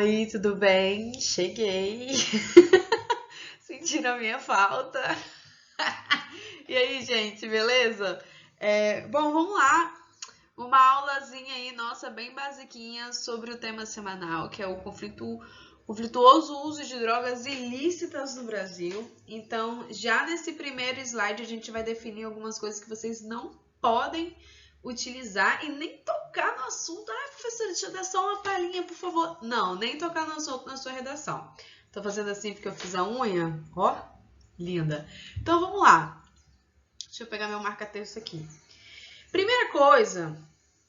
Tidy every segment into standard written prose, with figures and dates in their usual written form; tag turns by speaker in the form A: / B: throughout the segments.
A: Oi, tudo bem? Cheguei. Sentiram a minha falta? E aí, gente, beleza? Bom, vamos lá. Uma aulazinha aí, nossa, bem basiquinha sobre o tema semanal, que é o conflituoso uso de drogas ilícitas no Brasil. Então, já nesse primeiro slide, a gente vai definir algumas coisas que vocês não podem utilizar e nem tocar no assunto. Ah, professora, deixa eu dar só uma palhinha, por favor. Não, nem tocar no assunto na sua redação. Tô fazendo assim porque eu fiz a unha. Ó, linda. Então, vamos lá. Deixa eu pegar meu marca-texto aqui. Primeira coisa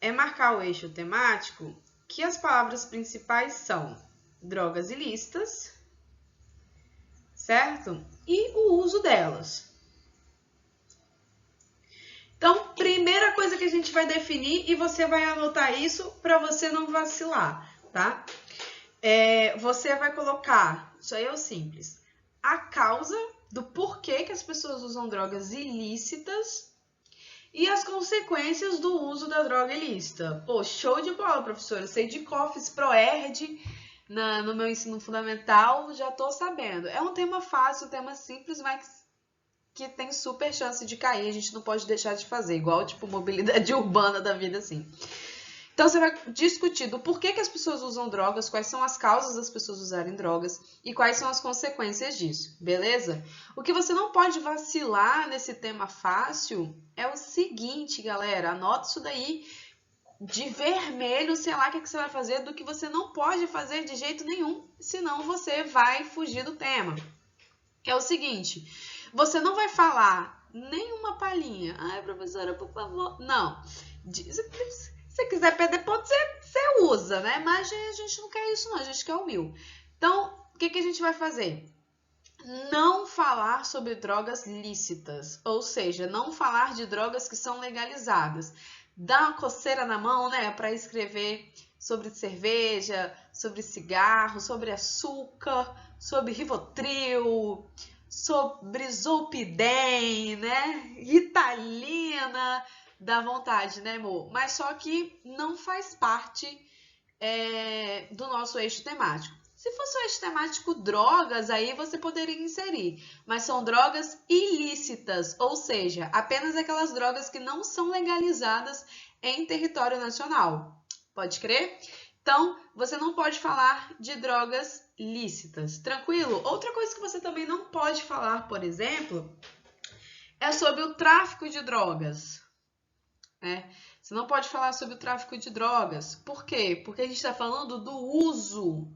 A: é marcar o eixo temático, que as palavras principais são drogas ilícitas, certo? E o uso delas. Então, primeira coisa que a gente vai definir, e você vai anotar isso para você não vacilar, tá? Você vai colocar, isso aí é o simples, a causa do porquê que as pessoas usam drogas ilícitas e as consequências do uso da droga ilícita. Pô, show de bola, professora. Eu sei de COFES, PROERD, no meu ensino fundamental, já tô sabendo. É um tema fácil, um tema simples, mas que tem super chance de cair, a gente não pode deixar de fazer, igual tipo mobilidade urbana da vida assim. Então você vai discutir do porquê que as pessoas usam drogas, quais são as causas das pessoas usarem drogas e quais são as consequências disso, beleza? O que você não pode vacilar nesse tema fácil é o seguinte, galera, anota isso daí de vermelho, sei lá o que você vai fazer, do que você não pode fazer de jeito nenhum, senão você vai fugir do tema. Que é o seguinte, você não vai falar nenhuma palhinha. Ai, professora, por favor. Não. Se você quiser perder ponto, você usa, né? Mas a gente não quer isso, não. A gente quer o 1000. Então, o que a gente vai fazer? Não falar sobre drogas lícitas. Ou seja, não falar de drogas que são legalizadas. Dá uma coceira na mão, né? Para escrever sobre cerveja, sobre cigarro, sobre açúcar, sobre Rivotril, sobre Zolpidem, né? Ritalina, dá vontade, né, amor? Mas só que não faz parte do nosso eixo temático. Se fosse o eixo temático drogas, aí você poderia inserir, mas são drogas ilícitas, ou seja, apenas aquelas drogas que não são legalizadas em território nacional. Pode crer? Então, você não pode falar de drogas lícitas, tranquilo? Outra coisa que você também não pode falar, por exemplo, é sobre o tráfico de drogas, né? Você não pode falar sobre o tráfico de drogas. Por quê? Porque a gente está falando do uso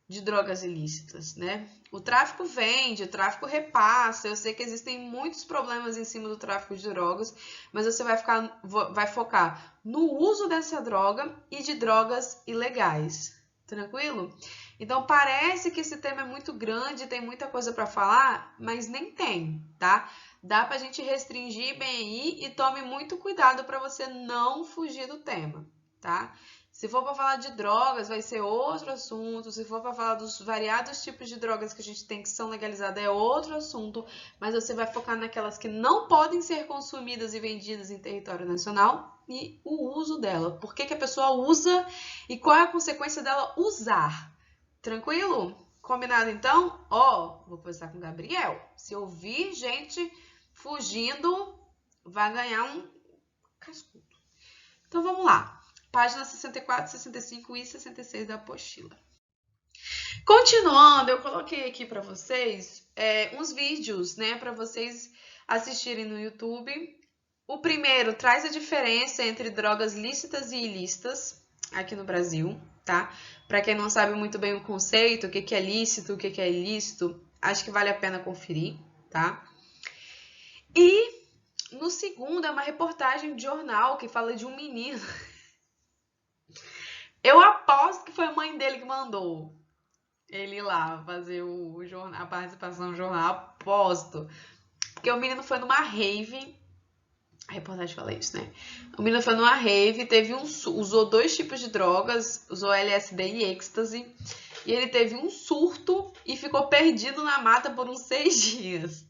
A: de drogas ilícitas, né? O tráfico vende, o tráfico repassa. Eu sei que existem muitos problemas em cima do tráfico de drogas, mas você vai focar no uso dessa droga e de drogas ilegais. Tranquilo? Então parece que esse tema é muito grande, tem muita coisa para falar, mas nem tem, tá? Dá pra gente restringir bem aí e tome muito cuidado para você não fugir do tema, tá? Se for para falar de drogas, vai ser outro assunto. Se for para falar dos variados tipos de drogas que a gente tem que são legalizadas, é outro assunto. Mas você vai focar naquelas que não podem ser consumidas e vendidas em território nacional e o uso dela. Por que a pessoa usa e qual é a consequência dela usar? Tranquilo? Combinado então? Ó, vou conversar com o Gabriel. Se ouvir gente fugindo, vai ganhar um cascudo. Então vamos lá. Página 64, 65 e 66 da apostila. Continuando, eu coloquei aqui para vocês uns vídeos, né, para vocês assistirem no YouTube. O primeiro traz a diferença entre drogas lícitas e ilícitas aqui no Brasil, tá? Para quem não sabe muito bem o conceito, o que é lícito, o que é ilícito, acho que vale a pena conferir, tá? E no segundo é uma reportagem de jornal que fala de um menino. Eu aposto que foi a mãe dele que mandou ele ir lá fazer o jornal, a participação no jornal. Aposto. Porque o menino foi numa rave. A reportagem fala isso, né? O menino foi numa rave, usou 2 tipos de drogas, usou LSD e êxtase. E ele teve um surto e ficou perdido na mata por uns 6 dias.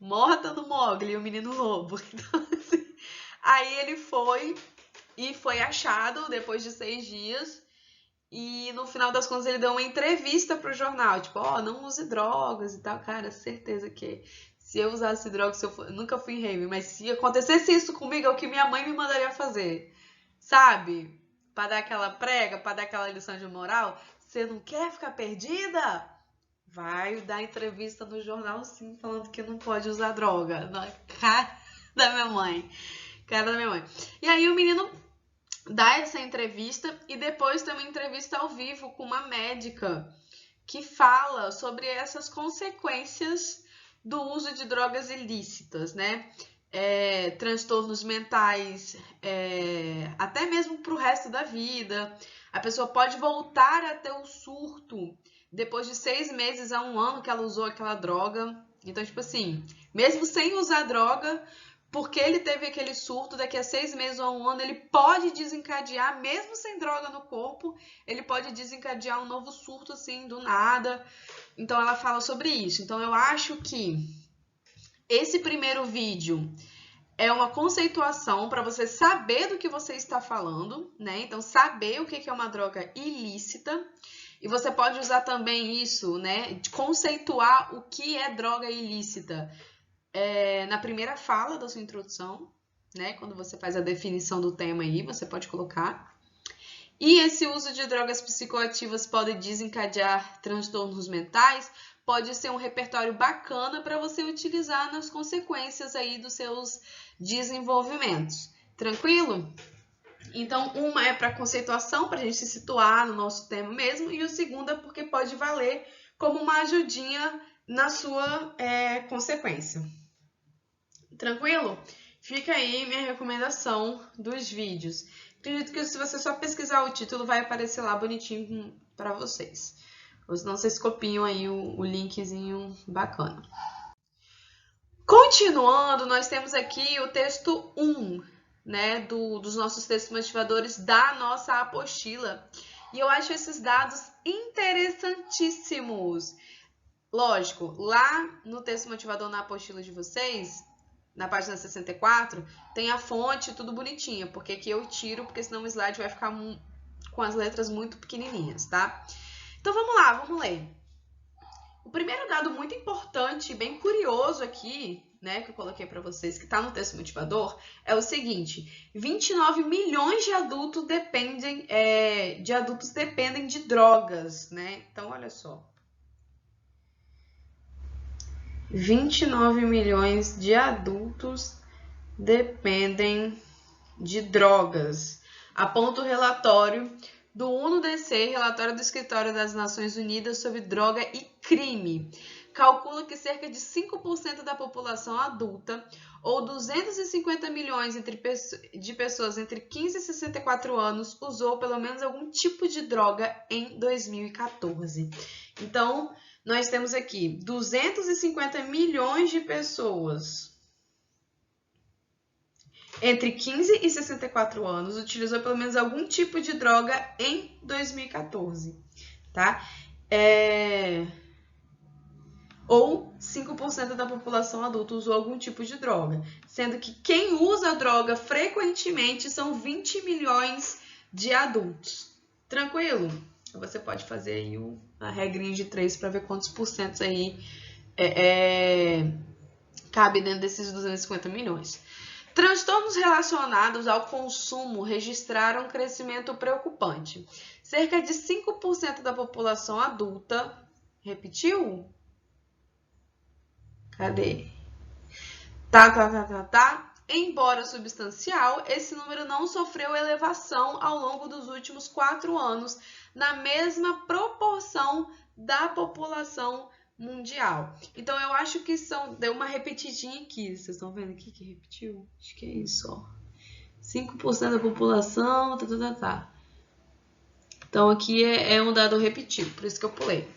A: Morta no Mogli, o menino lobo. Então, assim, aí ele foi achado depois de 6 dias e no final das contas ele deu uma entrevista pro jornal, tipo, ó, não use drogas e tal. Cara, certeza que se eu usasse drogas, eu nunca fui em rave, mas se acontecesse isso comigo, é o que minha mãe me mandaria fazer, sabe? Pra dar aquela prega, pra dar aquela lição de moral. Você não quer ficar perdida? Vai dar entrevista no jornal, sim, falando que não pode usar droga. Na cara da minha mãe. Cara da minha mãe. E aí o menino dá essa entrevista e depois tem uma entrevista ao vivo com uma médica que fala sobre essas consequências do uso de drogas ilícitas, né? Transtornos mentais, até mesmo para o resto da vida. A pessoa pode voltar a ter o surto depois de 6 meses a 1 ano que ela usou aquela droga. Então, tipo assim, mesmo sem usar droga, porque ele teve aquele surto, daqui a 6 meses ou a 1 ano, ele pode desencadear, mesmo sem droga no corpo, ele pode desencadear um novo surto, assim, do nada. Então, ela fala sobre isso. Então, eu acho que esse primeiro vídeo é uma conceituação para você saber do que você está falando, né? Então, saber o que é uma droga ilícita. E você pode usar também isso, né? De conceituar o que é droga ilícita na primeira fala da sua introdução, né? Quando você faz a definição do tema aí, você pode colocar. E esse uso de drogas psicoativas pode desencadear transtornos mentais, pode ser um repertório bacana para você utilizar nas consequências aí dos seus desenvolvimentos. Tranquilo? Então, uma é para conceituação, para a gente se situar no nosso tema mesmo, e o segundo é porque pode valer como uma ajudinha na sua consequência. Tranquilo? Fica aí minha recomendação dos vídeos. Acredito que se você só pesquisar o título, vai aparecer lá bonitinho para vocês. Ou senão vocês copiam aí o linkzinho bacana. Continuando, nós temos aqui o texto 1, né, dos nossos textos motivadores da nossa apostila. E eu acho esses dados interessantíssimos. Lógico, lá no texto motivador na apostila de vocês, na página 64, tem a fonte tudo bonitinha, porque aqui eu tiro, porque senão o slide vai ficar com as letras muito pequenininhas, tá? Então vamos lá, vamos ler. O primeiro dado muito importante, bem curioso aqui, né, que eu coloquei para vocês, que está no texto motivador, é o seguinte: 29 milhões de adultos dependem de drogas, né? Então, olha só. 29 milhões de adultos dependem de drogas. Aponta o relatório do UNODC, relatório do Escritório das Nações Unidas sobre Droga e Crime. Calcula que cerca de 5% da população adulta, ou 250 milhões de pessoas entre 15 e 64 anos, usou pelo menos algum tipo de droga em 2014. Então, nós temos aqui 250 milhões de pessoas entre 15 e 64 anos utilizou pelo menos algum tipo de droga em 2014, tá? Ou 5% da população adulta usou algum tipo de droga, sendo que quem usa droga frequentemente são 20 milhões de adultos. Tranquilo? Você pode fazer aí a regrinha de 3 para ver quantos porcentos aí cabe dentro desses 250 milhões. Transtornos relacionados ao consumo registraram um crescimento preocupante. Cerca de 5% da população adulta... Repetiu? Cadê? Embora substancial, esse número não sofreu elevação ao longo dos últimos 4 anos, na mesma proporção da população mundial. Então, eu acho que deu uma repetidinha aqui. Vocês estão vendo aqui que repetiu? Acho que é isso, ó. 5% da população, Então, aqui é um dado repetido, por isso que eu pulei.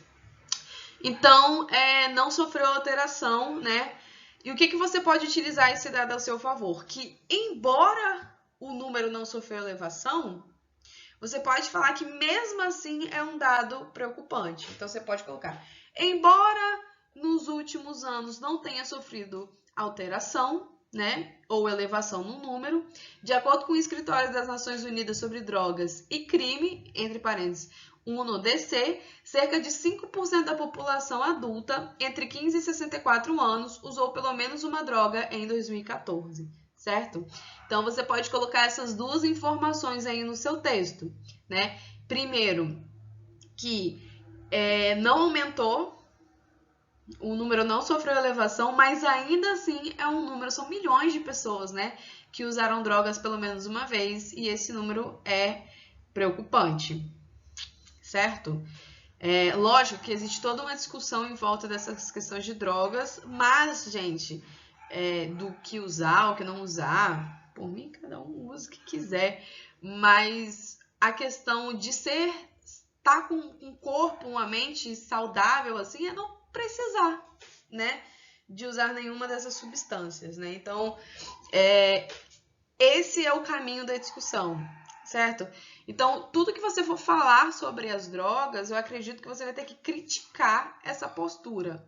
A: Então, não sofreu alteração, né? E o que você pode utilizar esse dado ao seu favor? Que, embora o número não sofreu elevação, você pode falar que mesmo assim é um dado preocupante. Então, você pode colocar: embora nos últimos anos não tenha sofrido alteração, né, ou elevação no número, de acordo com o Escritório das Nações Unidas sobre Drogas e Crime, entre parênteses, UNO-DC, cerca de 5% da população adulta entre 15 e 64 anos usou pelo menos uma droga em 2014, certo? Então, você pode colocar essas duas informações aí no seu texto, né? Primeiro, que não aumentou, o número não sofreu elevação, mas ainda assim é um número, são milhões de pessoas, né, que usaram drogas pelo menos uma vez, e esse número é preocupante, certo? Lógico que existe toda uma discussão em volta dessas questões de drogas, mas, gente, do que usar, o que não usar, por mim, cada um usa o que quiser, mas a questão de estar com um corpo, uma mente saudável, assim, é não precisar, né, de usar nenhuma dessas substâncias, né? Então, esse é o caminho da discussão, certo? Então, tudo que você for falar sobre as drogas, eu acredito que você vai ter que criticar essa postura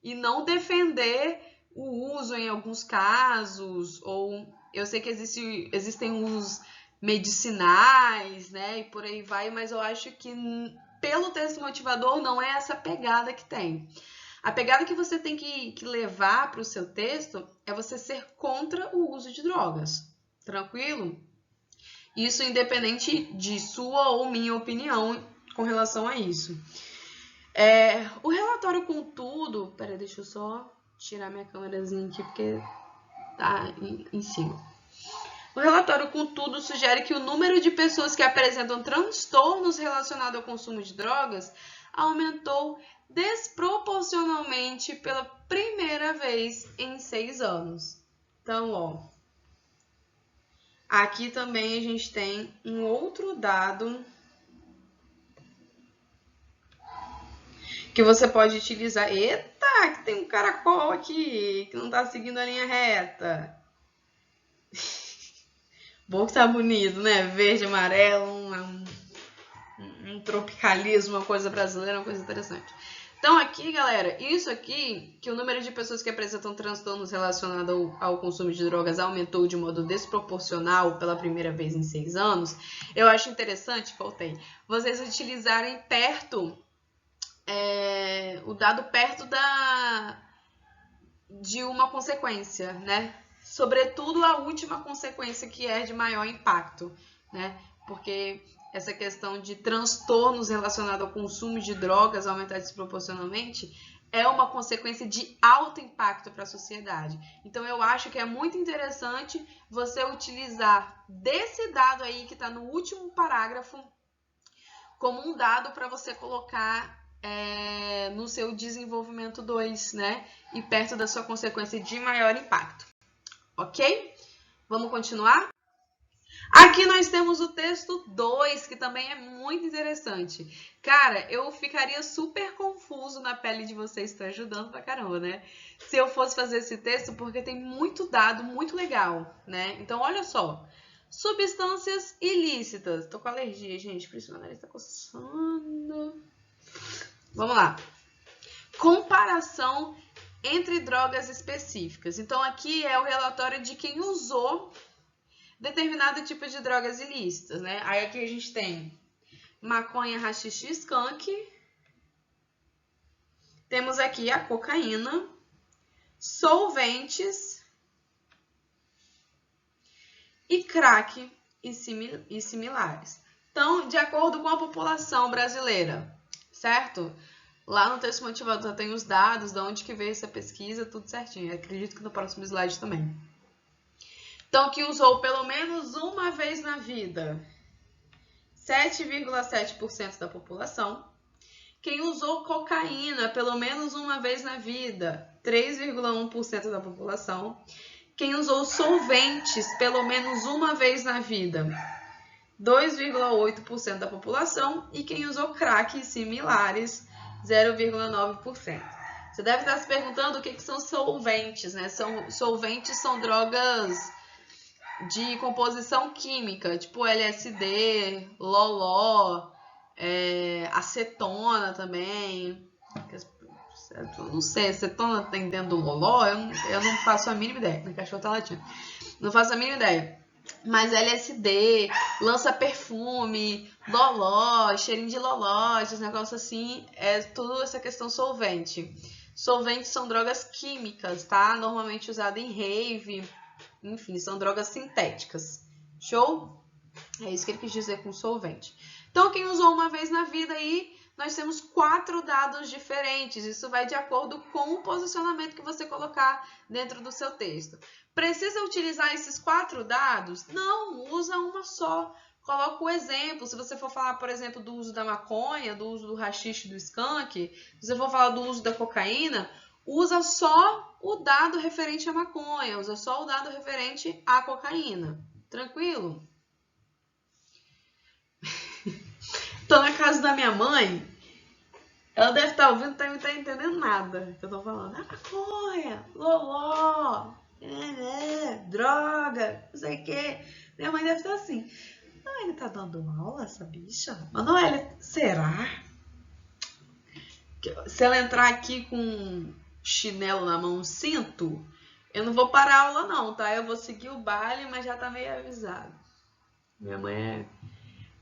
A: e não defender o uso em alguns casos, ou eu sei que existem usos medicinais, né, e por aí vai, mas eu acho que pelo texto motivador não é essa pegada que tem. A pegada que você tem que levar para o seu texto é você ser contra o uso de drogas, tranquilo? Isso independente de sua ou minha opinião com relação a isso. O relatório com tudo... Peraí, deixa eu só tirar minha câmerazinha aqui, porque tá em cima. O relatório com tudo sugere que o número de pessoas que apresentam transtornos relacionados ao consumo de drogas aumentou desproporcionalmente pela primeira vez em 6 anos. Então, ó, aqui também a gente tem um outro dado que você pode utilizar. Eita, que tem um caracol aqui que não tá seguindo a linha reta. Bom que tá bonito, né? Verde, amarelo, um tropicalismo, uma coisa brasileira, uma coisa interessante. Então aqui, galera, isso aqui, que o número de pessoas que apresentam transtornos relacionados ao consumo de drogas aumentou de modo desproporcional pela primeira vez em 6 anos, eu acho interessante, vocês utilizarem perto, o dado perto de uma consequência, né? Sobretudo a última consequência, que é de maior impacto, né? Porque essa questão de transtornos relacionados ao consumo de drogas aumentar desproporcionalmente é uma consequência de alto impacto para a sociedade. Então, eu acho que é muito interessante você utilizar desse dado aí, que está no último parágrafo, como um dado para você colocar no seu desenvolvimento 2, né? E perto da sua consequência de maior impacto. Ok? Vamos continuar? Aqui nós temos o texto 2, que também é muito interessante. Cara, eu ficaria super confuso na pele de vocês, tá ajudando pra caramba, né? Se eu fosse fazer esse texto, porque tem muito dado, muito legal, né? Então, olha só. Substâncias ilícitas. Tô com alergia, gente, por isso meu nariz tá coçando. Vamos lá. Comparação entre drogas específicas. Então, aqui é o relatório de quem usou determinado tipo de drogas ilícitas, né? Aí aqui a gente tem maconha, haxixe e skunk. Temos aqui a cocaína, solventes e crack e similares. Então, de acordo com a população brasileira, certo? Lá no texto motivador tem os dados, de onde que veio essa pesquisa, tudo certinho. Eu acredito que no próximo slide também. Então, que usou pelo menos uma vez na vida, 7,7% da população. Quem usou cocaína pelo menos uma vez na vida, 3,1% da população. Quem usou solventes pelo menos uma vez na vida, 2,8% da população. E quem usou crack e similares, 0,9%. Você deve estar se perguntando o que são solventes, né? Solventes são drogas de composição química, tipo LSD, loló, acetona também. Eu não sei, acetona tem dentro do loló? Eu não faço a mínima ideia. Minha cachorra tá latindo. Não faço a mínima ideia. Mas LSD, lança perfume, loló, cheirinho de loló, esses negócios assim, é tudo essa questão solvente. Solventes são drogas químicas, tá? Normalmente usada em rave, enfim, são drogas sintéticas. Show? É isso que ele quis dizer com solvente. Então, quem usou uma vez na vida aí, nós temos 4 dados diferentes. Isso vai de acordo com o posicionamento que você colocar dentro do seu texto. Precisa utilizar esses 4 dados? Não, usa uma só. Coloca o exemplo. Se você for falar, por exemplo, do uso da maconha, do uso do haxixe, do skunk, se você for falar do uso da cocaína, usa só o dado referente à maconha, usa só o dado referente à cocaína. Tranquilo? Tô na casa da minha mãe, ela deve estar ouvindo, não tá entendendo nada que eu tô falando. Ah, maconha, loló, droga, não sei o quê. Minha mãe deve estar assim. Não, ele tá dando aula, essa bicha? Manoel, será? Se ela entrar aqui com um chinelo na mão, um cinto, eu não vou parar a aula não, tá? Eu vou seguir o baile, mas já tá meio avisado. Minha mãe é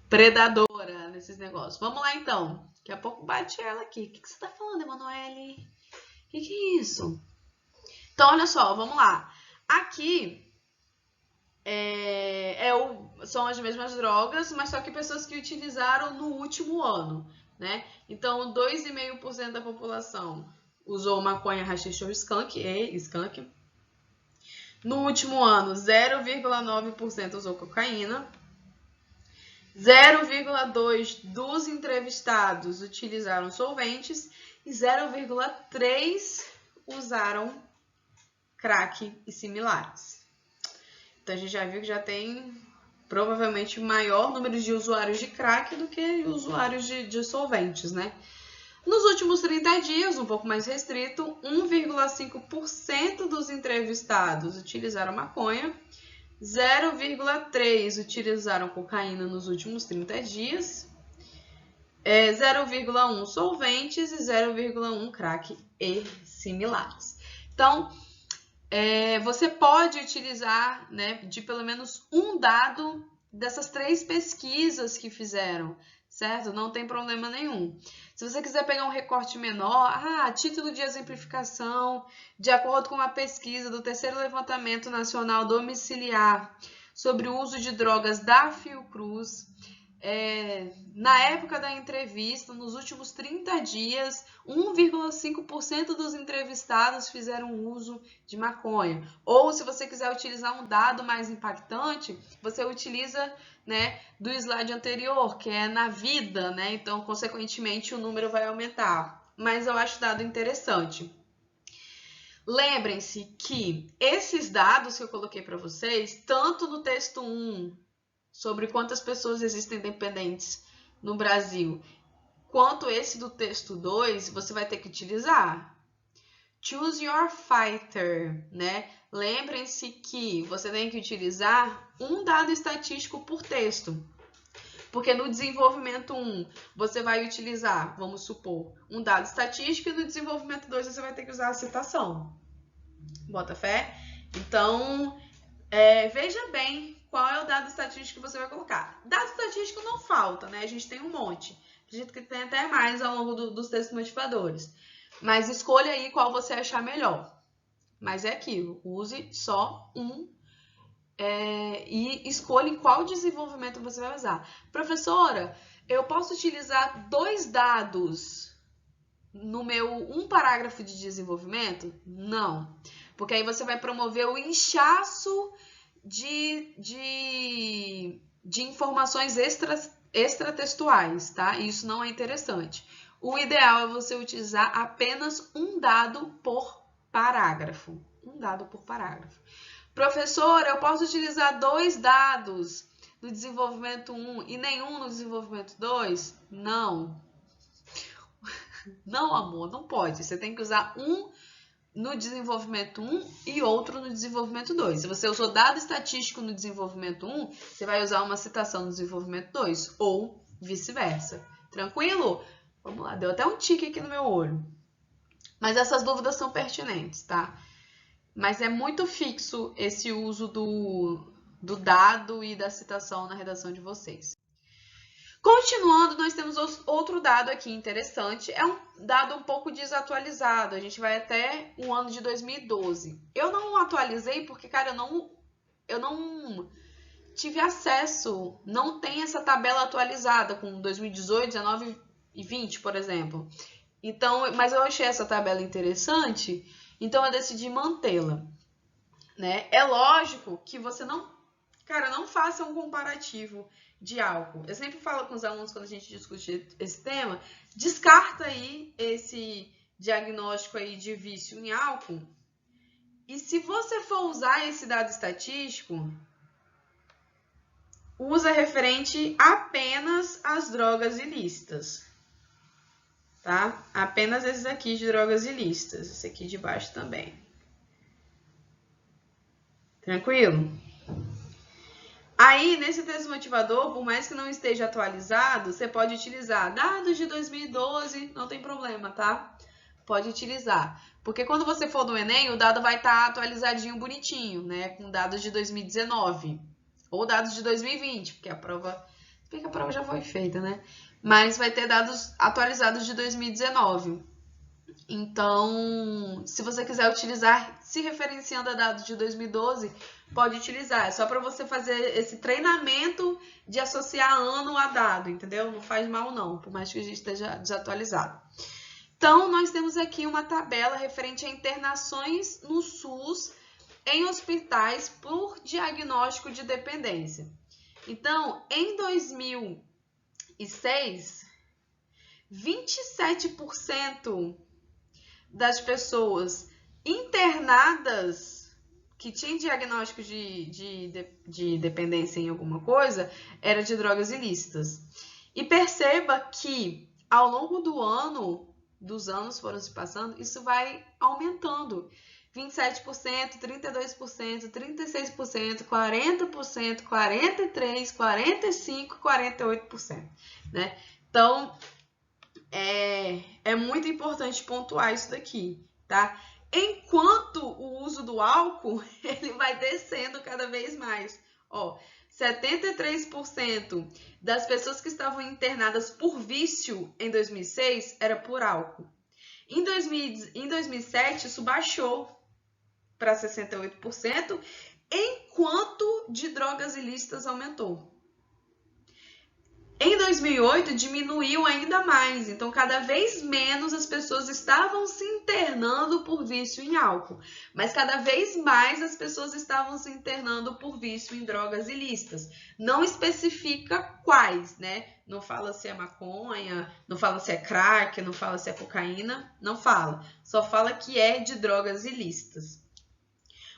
A: predadora nesses negócios. Vamos lá, então. Daqui a pouco bate ela aqui. O que você tá falando, Emanuele? O que é isso? Então, olha só, vamos lá. Aqui são as mesmas drogas, mas só que pessoas que utilizaram no último ano, né? Então, 2,5% da população usou maconha, haxixe ou skunk. No último ano, 0,9% usou cocaína. 0,2% dos entrevistados utilizaram solventes e 0,3% usaram crack e similares. Então, a gente já viu que já tem provavelmente maior número de usuários de crack do que usuários de solventes, né? Nos últimos 30 dias, um pouco mais restrito, 1,5% dos entrevistados utilizaram maconha, 0,3% utilizaram cocaína nos últimos 30 dias, 0,1% solventes e 0,1% crack e similares. Então, você pode utilizar, né, de pelo menos um dado dessas 3 pesquisas que fizeram, certo? Não tem problema nenhum. Se você quiser pegar um recorte menor, título de exemplificação, de acordo com uma pesquisa do 3º Levantamento Nacional Domiciliar sobre o uso de drogas da Fiocruz, na época da entrevista, nos últimos 30 dias, 1,5% dos entrevistados fizeram uso de maconha. Ou, se você quiser utilizar um dado mais impactante, você utiliza, né, do slide anterior, que é na vida, né? Então, consequentemente, o número vai aumentar. Mas eu acho dado interessante. Lembrem-se que esses dados que eu coloquei para vocês, tanto no texto 1, sobre quantas pessoas existem dependentes no Brasil, quanto esse do texto 2, você vai ter que utilizar. Choose your fighter, né? Lembrem-se que você tem que utilizar um dado estatístico por texto. Porque no desenvolvimento 1, você vai utilizar, vamos supor, um dado estatístico, e no desenvolvimento 2 você vai ter que usar a citação. Bota fé? Então, veja bem qual é o dado estatístico que você vai colocar. Dado estatístico não falta, né? A gente tem um monte. Acredito que tem até mais ao longo dos textos motivadores. Mas escolha aí qual você achar melhor. Mas é aquilo, use só um e escolha qual desenvolvimento você vai usar. Professora, eu posso utilizar 2 dados no meu um parágrafo de desenvolvimento? Não, porque aí você vai promover o inchaço de informações extratextuais, tá? Isso não é interessante. O ideal é você utilizar apenas um dado por parágrafo. Um dado por parágrafo. Professora, eu posso utilizar 2 dados no desenvolvimento 1 e nenhum no desenvolvimento 2? Não. Não, amor, não pode. Você tem que usar um no desenvolvimento 1 e outro no desenvolvimento 2. Se você usou dado estatístico no desenvolvimento 1, você vai usar uma citação no desenvolvimento 2, ou vice-versa. Tranquilo? Vamos lá, deu até um tique aqui no meu olho. Mas essas dúvidas são pertinentes, tá? Mas é muito fixo esse uso do dado e da citação na redação de vocês. Continuando, nós temos outro dado aqui interessante, é um dado um pouco desatualizado, a gente vai até o ano de 2012. Eu não atualizei porque, cara, eu não tive acesso, não tem essa tabela atualizada com 2018, 19 e 20, por exemplo. Então, mas eu achei essa tabela interessante, então eu decidi mantê-la, né? É lógico que você não faça um comparativo de álcool. Eu sempre falo com os alunos quando a gente discute esse tema, descarta aí esse diagnóstico aí de vício em álcool. E se você for usar esse dado estatístico, usa referente apenas às drogas ilícitas, tá? Apenas esses aqui de drogas ilícitas, esse aqui de baixo também. Tranquilo? Aí, nesse texto motivador, por mais que não esteja atualizado, você pode utilizar dados de 2012, não tem problema, tá? Pode utilizar. Porque quando você for do Enem, o dado vai estar atualizadinho, bonitinho, né? Com dados de 2019. Ou dados de 2020, porque a prova já foi feita, né? Mas vai ter dados atualizados de 2019. Então, se você quiser utilizar, se referenciando a dados de 2012, pode utilizar. É só para você fazer esse treinamento de associar ano a dado, entendeu? Não faz mal não, por mais que a gente esteja desatualizado. Então, nós temos aqui uma tabela referente a internações no SUS em hospitais por diagnóstico de dependência. Então, em 2006, 27% das pessoas internadas que tinham diagnóstico de dependência em alguma coisa era de drogas ilícitas. E perceba que ao longo dos anos foram se passando, isso vai aumentando. 27%, 32%, 36%, 40%, 43%, 45%, 48%, né? Então, é muito importante pontuar isso daqui, tá? Enquanto o uso do álcool, ele vai descendo cada vez mais. Ó, 73% das pessoas que estavam internadas por vício em 2006 era por álcool. Em 2007, isso baixou para 68%, enquanto de drogas ilícitas aumentou. Em 2008, diminuiu ainda mais, então cada vez menos as pessoas estavam se internando por vício em álcool, mas cada vez mais as pessoas estavam se internando por vício em drogas ilícitas. Não especifica quais, né? Não fala se é maconha, não fala se é crack, não fala se é cocaína, não fala. Só fala que é de drogas ilícitas.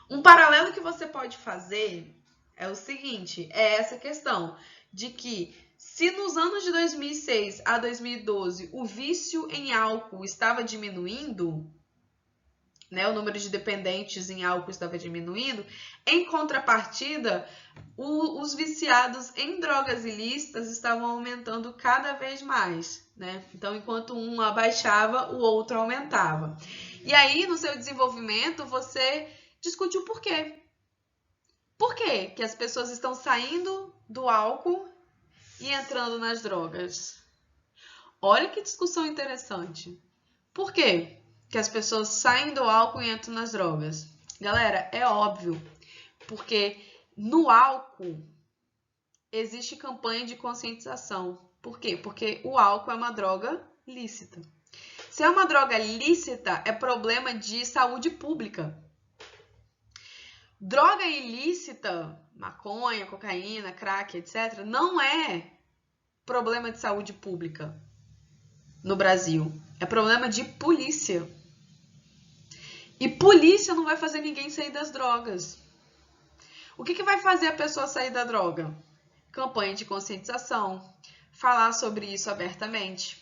A: Um paralelo que você pode fazer é o seguinte, é essa questão de que se nos anos de 2006 a 2012 o vício em álcool estava diminuindo, né, o número de dependentes em álcool estava diminuindo, em contrapartida, os viciados em drogas ilícitas estavam aumentando cada vez mais, né? Então, enquanto um abaixava, o outro aumentava. E aí, no seu desenvolvimento, você discute o porquê. Por quê que as pessoas estão saindo do álcool e entrando nas drogas? Olha que discussão interessante. Por quê que as pessoas saem do álcool e entram nas drogas? Galera, é óbvio, porque no álcool existe campanha de conscientização. Por quê? Porque o álcool é uma droga lícita. Se é uma droga lícita, é problema de saúde pública. Droga ilícita, maconha, cocaína, crack, etc., não é problema de saúde pública no Brasil. É problema de polícia. E polícia não vai fazer ninguém sair das drogas. O que vai fazer a pessoa sair da droga? Campanha de conscientização. Falar sobre isso abertamente.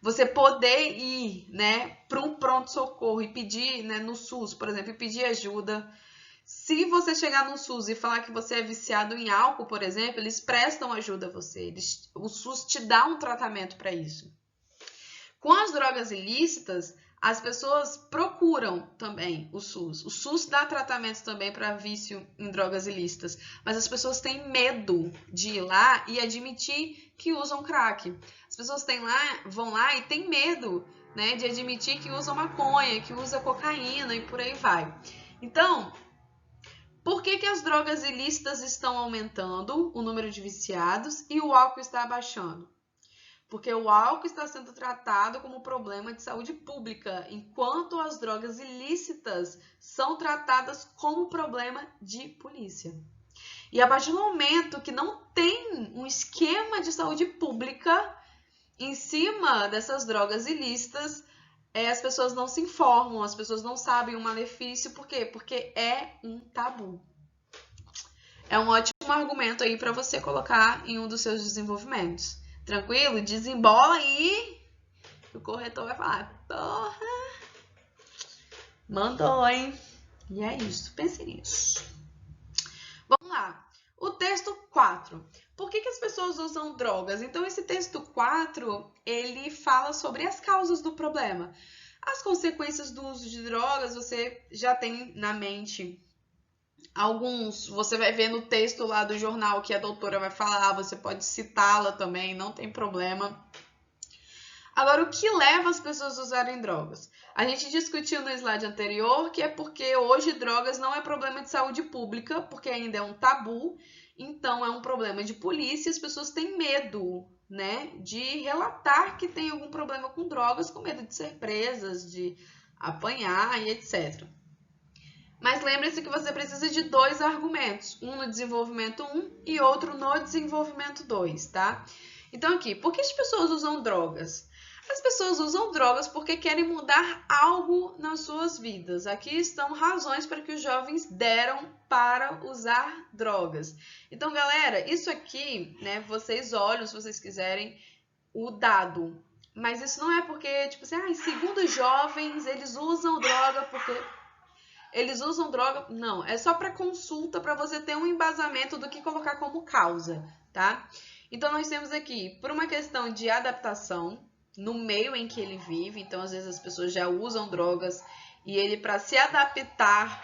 A: Você poder ir, né, para um pronto-socorro e pedir, né, no SUS, por exemplo, e pedir ajuda. Se você chegar no SUS e falar que você é viciado em álcool, por exemplo, eles prestam ajuda a você. O SUS te dá um tratamento para isso. Com as drogas ilícitas, as pessoas procuram também o SUS. O SUS dá tratamento também para vício em drogas ilícitas, mas as pessoas têm medo de ir lá e admitir que usam crack. As pessoas vão lá e têm medo, né, de admitir que usam maconha, que usam cocaína e por aí vai. Então, por que as drogas ilícitas estão aumentando, o número de viciados, e o álcool está abaixando? Porque o álcool está sendo tratado como problema de saúde pública, enquanto as drogas ilícitas são tratadas como problema de polícia. E a partir do momento que não tem um esquema de saúde pública em cima dessas drogas ilícitas, as pessoas não se informam, as pessoas não sabem o malefício. Por quê? Porque é um tabu. É um ótimo argumento aí para você colocar em um dos seus desenvolvimentos. Tranquilo? Desembola aí. O corretor vai falar: porra, mandou, hein? E é isso. Pense nisso. Vamos lá. O texto 4. Por que as pessoas usam drogas? Então, esse texto 4, ele fala sobre as causas do problema. As consequências do uso de drogas, você já tem na mente alguns. Você vai ver no texto lá do jornal que a doutora vai falar, você pode citá-la também, não tem problema. Agora, o que leva as pessoas a usarem drogas? A gente discutiu no slide anterior que é porque hoje drogas não é problema de saúde pública, porque ainda é um tabu, então é um problema de polícia, as pessoas têm medo, né, de relatar que tem algum problema com drogas, com medo de ser presas, de apanhar e etc. Mas lembre-se que você precisa de 2 argumentos, um no desenvolvimento 1 e outro no desenvolvimento 2, tá? Então aqui, por que as pessoas usam drogas? As pessoas usam drogas porque querem mudar algo nas suas vidas. Aqui estão razões para que os jovens deram para usar drogas. Então, galera, isso aqui, né, vocês olham, se vocês quiserem, o dado. Mas isso não é porque, tipo assim, segundo os jovens, eles usam droga porque... Eles usam droga... Não, é só para consulta, para você ter um embasamento do que colocar como causa, tá? Então, nós temos aqui, por uma questão de adaptação no meio em que ele vive, então às vezes as pessoas já usam drogas e ele, para se adaptar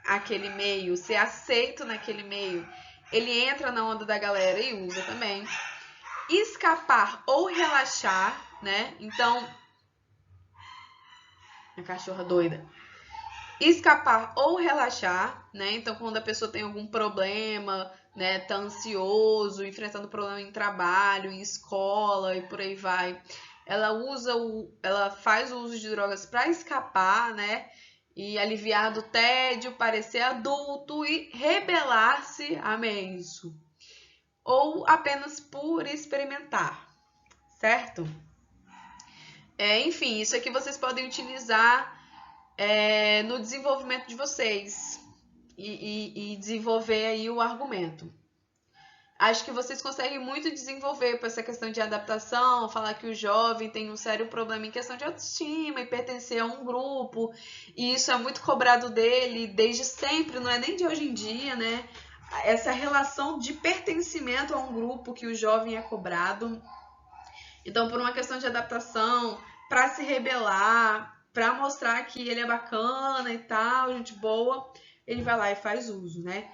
A: àquele meio, ser aceito naquele meio, ele entra na onda da galera e usa também. Escapar ou relaxar, né? Então, a cachorra doida. Escapar ou relaxar, né? Então, quando a pessoa tem algum problema, né, tá ansioso, enfrentando problema em trabalho, em escola e por aí vai, ela faz o uso de drogas para escapar, né, e aliviar do tédio, parecer adulto e rebelar-se a isso. Ou apenas por experimentar, certo? Enfim, isso aqui vocês podem utilizar no desenvolvimento de vocês e desenvolver aí o argumento. Acho que vocês conseguem muito desenvolver por essa questão de adaptação, falar que o jovem tem um sério problema em questão de autoestima e pertencer a um grupo, e isso é muito cobrado dele desde sempre, não é nem de hoje em dia, né? Essa relação de pertencimento a um grupo que o jovem é cobrado. Então, por uma questão de adaptação, para se rebelar, para mostrar que ele é bacana e tal, gente boa, ele vai lá e faz uso, né?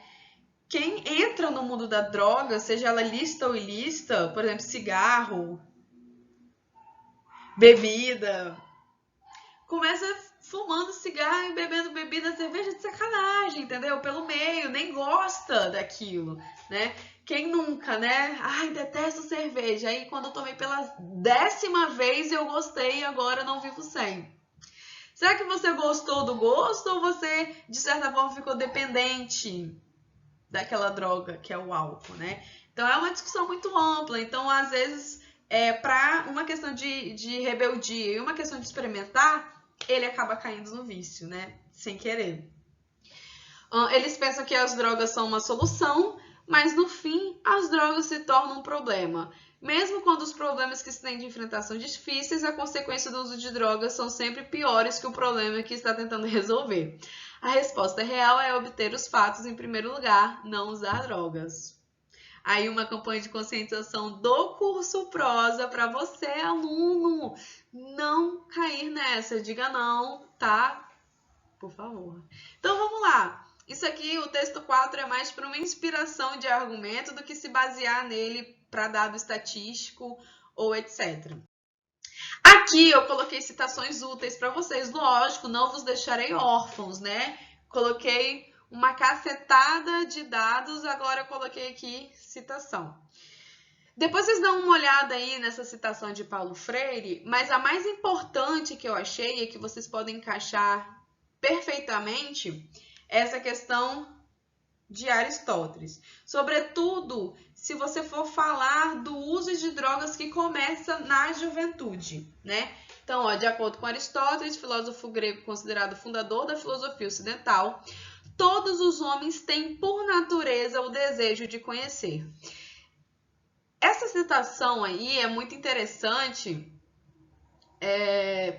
A: Quem entra no mundo da droga, seja ela lícita ou ilícita, por exemplo, cigarro, bebida, começa fumando cigarro e bebendo bebida, cerveja de sacanagem, entendeu? Pelo meio, nem gosta daquilo, né? Quem nunca, né? Ai, detesto cerveja. Aí quando eu tomei pela 10ª vez eu gostei e agora não vivo sem. Será que você gostou do gosto ou você, de certa forma, ficou dependente daquela droga que é o álcool, né? Então é uma discussão muito ampla. Então, às vezes, para uma questão de rebeldia e uma questão de experimentar, ele acaba caindo no vício, né? Sem querer. Eles pensam que as drogas são uma solução, mas no fim as drogas se tornam um problema. Mesmo quando os problemas que se tem de enfrentar são difíceis, a consequência do uso de drogas são sempre piores que o problema que está tentando resolver. A resposta real é obter os fatos em primeiro lugar, não usar drogas. aí uma campanha de conscientização do curso Prosa para você, aluno, não cair nessa. Diga não, tá? Por favor. Então vamos lá. Isso aqui, o texto 4, é mais para uma inspiração de argumento do que se basear nele para dado estatístico ou etc. Aqui eu coloquei citações úteis para vocês. Lógico, não vos deixarei órfãos, né? Coloquei uma cacetada de dados, agora eu coloquei aqui citação. Depois vocês dão uma olhada aí nessa citação de Paulo Freire, mas a mais importante que eu achei e que vocês podem encaixar perfeitamente é essa questão de Aristóteles. Sobretudo, se você for falar do uso de drogas que começa na juventude, né? Então, ó, de acordo com Aristóteles, filósofo grego considerado fundador da filosofia ocidental, todos os homens têm por natureza o desejo de conhecer. Essa citação aí é muito interessante,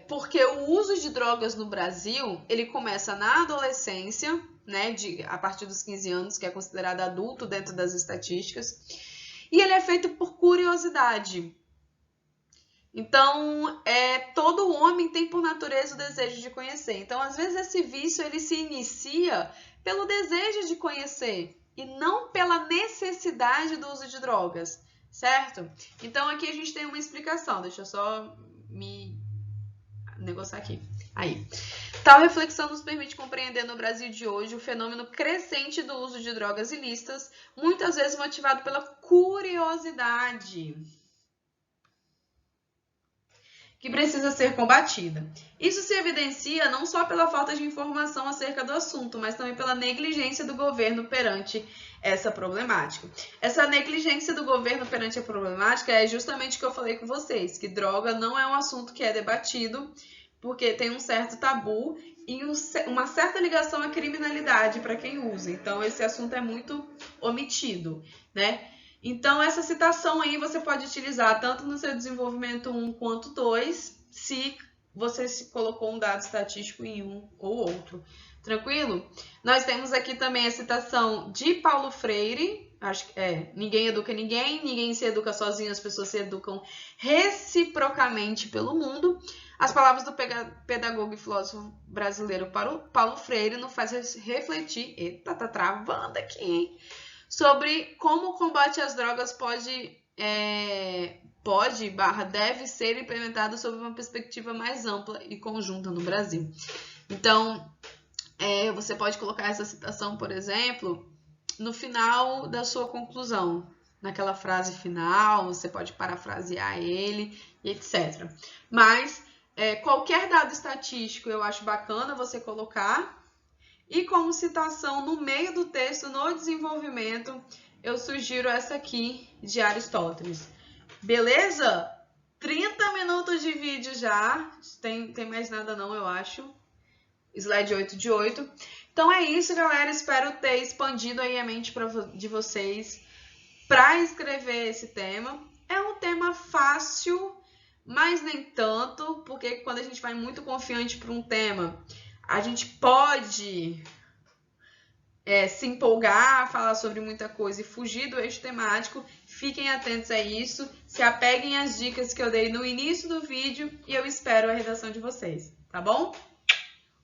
A: porque o uso de drogas no Brasil, ele começa na adolescência, né, a partir dos 15 anos, que é considerado adulto dentro das estatísticas, e ele é feito por curiosidade. Então, todo homem tem por natureza o desejo de conhecer. Então, às vezes, esse vício ele se inicia pelo desejo de conhecer e não pela necessidade do uso de drogas, certo? Então, aqui a gente tem uma explicação. Deixa eu só me negociar aqui. Aí. Tal reflexão nos permite compreender no Brasil de hoje o fenômeno crescente do uso de drogas ilícitas, muitas vezes motivado pela curiosidade, que precisa ser combatida. Isso se evidencia não só pela falta de informação acerca do assunto, mas também pela negligência do governo perante essa problemática. Essa negligência do governo perante a problemática é justamente o que eu falei com vocês, que droga não é um assunto que é debatido, porque tem um certo tabu e uma certa ligação à criminalidade para quem usa. Então, esse assunto é muito omitido, né? Então, essa citação aí você pode utilizar tanto no seu desenvolvimento 1 quanto 2, se você se colocou um dado estatístico em um ou outro. Tranquilo? Nós temos aqui também a citação de Paulo Freire, acho que ninguém educa ninguém, ninguém se educa sozinho, as pessoas se educam reciprocamente pelo mundo. As palavras do pedagogo e filósofo brasileiro Paulo Freire nos faz refletir, eita, tá travando aqui, hein? Sobre como o combate às drogas deve ser implementado sob uma perspectiva mais ampla e conjunta no Brasil. Então, você pode colocar essa citação, por exemplo, no final da sua conclusão, naquela frase final, você pode parafrasear ele, etc. Mas qualquer dado estatístico eu acho bacana você colocar. E como citação no meio do texto, no desenvolvimento, eu sugiro essa aqui de Aristóteles. Beleza? 30 minutos de vídeo já. Tem mais nada não, eu acho. Slide 8 de 8. Então é isso, galera. Espero ter expandido aí a mente de vocês para escrever esse tema. É um tema fácil, mas nem tanto, porque quando a gente vai muito confiante para um tema, a gente pode se empolgar, falar sobre muita coisa e fugir do eixo temático. Fiquem atentos a isso, se apeguem às dicas que eu dei no início do vídeo e eu espero a redação de vocês, tá bom?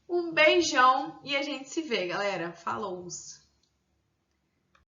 A: Um beijão e a gente se vê, galera. Falou!